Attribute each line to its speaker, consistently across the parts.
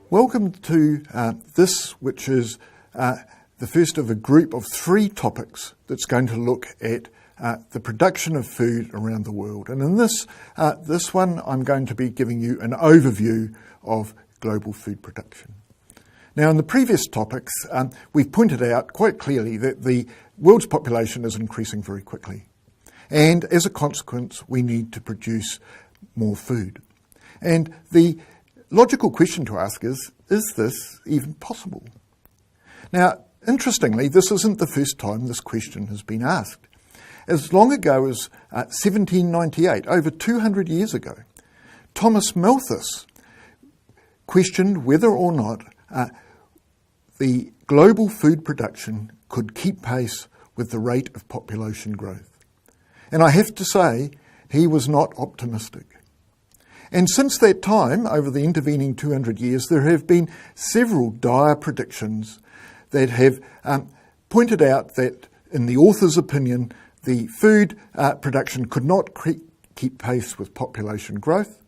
Speaker 1: Welcome to this, which is the first of a group of 3 topics that's going to look at the production of food around the world. And in this one, I'm going to be giving you an overview of global food production. Now, in the previous topics, we've pointed out quite clearly that the world's population is increasing very quickly. And as a consequence, we need to produce more food. And the logical question to ask is this even possible? Now, interestingly, this isn't the first time this question has been asked. As long ago as 1798, over 200 years ago, Thomas Malthus questioned whether or not the global food production could keep pace with the rate of population growth. And I have to say, he was not optimistic. And since that time, over the intervening 200 years, there have been several dire predictions that have pointed out that, in the author's opinion, the food production could not keep pace with population growth,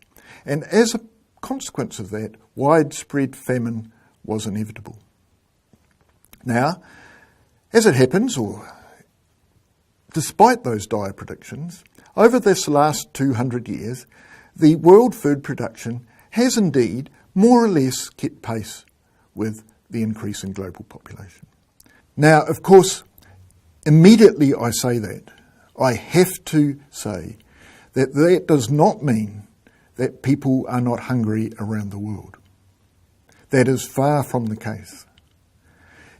Speaker 1: and as a consequence of that, widespread famine was inevitable. Now, as it happens, or despite those dire predictions, over this last 200 years, the world food production has indeed more or less kept pace with the increase in global population. Now, of course, immediately I say that, I have to say that that does not mean that people are not hungry around the world. That is far from the case.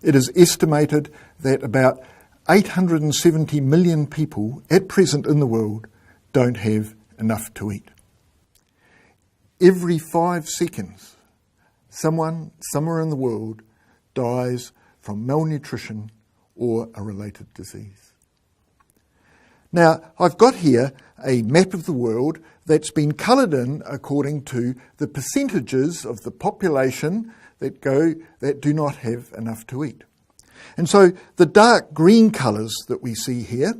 Speaker 1: It is estimated that about 870 million people at present in the world don't have enough to eat. Every 5 seconds, someone somewhere in the world dies from malnutrition or a related disease. Now, I've got here a map of the world that's been coloured in according to the percentages of the population that do not have enough to eat. And so the dark green colours that we see here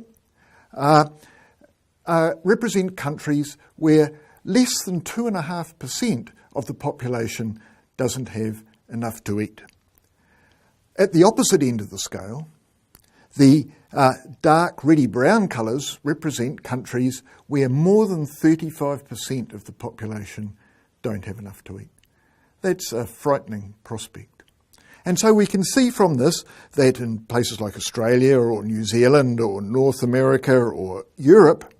Speaker 1: represent countries where less than 2.5% of the population doesn't have enough to eat. At the opposite end of the scale, the dark reddy-brown colours represent countries where more than 35% of the population don't have enough to eat. That's a frightening prospect. And so we can see from this that in places like Australia or New Zealand or North America or Europe,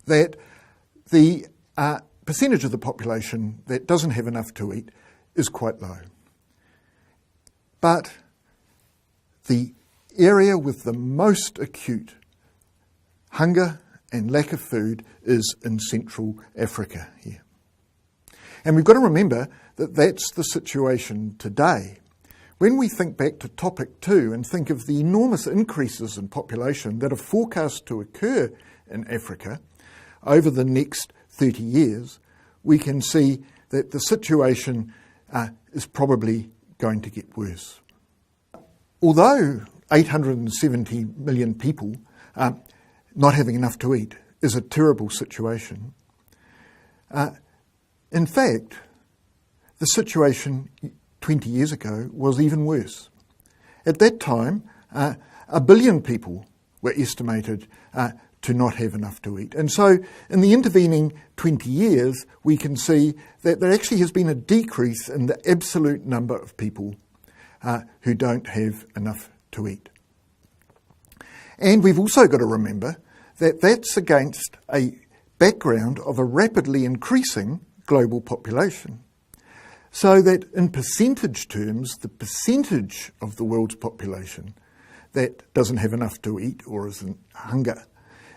Speaker 1: that the percentage of the population that doesn't have enough to eat is quite low. But the area with the most acute hunger and lack of food is in Central Africa here. And we've got to remember that that's the situation today. When we think back to topic 2 and think of the enormous increases in population that are forecast to occur in Africa over the next 30 years, we can see that the situation is probably going to get worse. Although 870 million people not having enough to eat is a terrible situation, in fact, the situation 20 years ago was even worse. At that time, 1 billion people were estimated to not have enough to eat. And so in the intervening 20 years, we can see that there actually has been a decrease in the absolute number of people who don't have enough to eat. And we've also got to remember that that's against a background of a rapidly increasing global population. So that in percentage terms, the percentage of the world's population that doesn't have enough to eat or is in hunger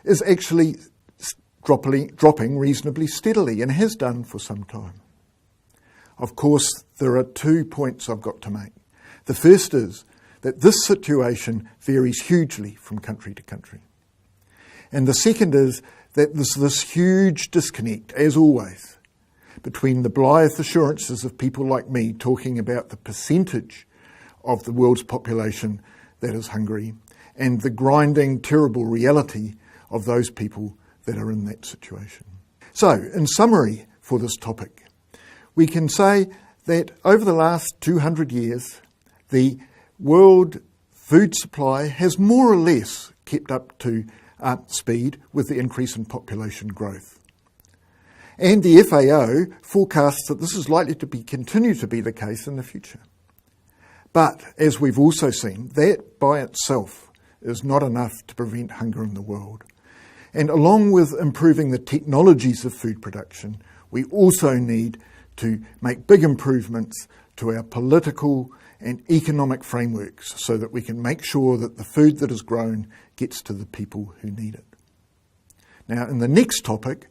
Speaker 1: is actually dropping reasonably steadily and has done for some time. Of course, there are 2 points I've got to make. The first is that this situation varies hugely from country to country. And the second is that there's this huge disconnect, as always, between the blithe assurances of people like me talking about the percentage of the world's population that is hungry and the grinding, terrible reality of those people that are in that situation. So, in summary for this topic, we can say that over the last 200 years, the world food supply has more or less kept up to speed with the increase in population growth. And the FAO forecasts that this is likely to continue to be the case in the future. But, as we've also seen, that by itself is not enough to prevent hunger in the world. And along with improving the technologies of food production, we also need to make big improvements to our political and economic frameworks so that we can make sure that the food that is grown gets to the people who need it. Now, in the next topic,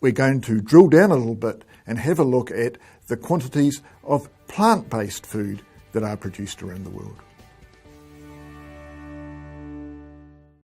Speaker 1: we're going to drill down a little bit and have a look at the quantities of plant-based food that are produced around the world.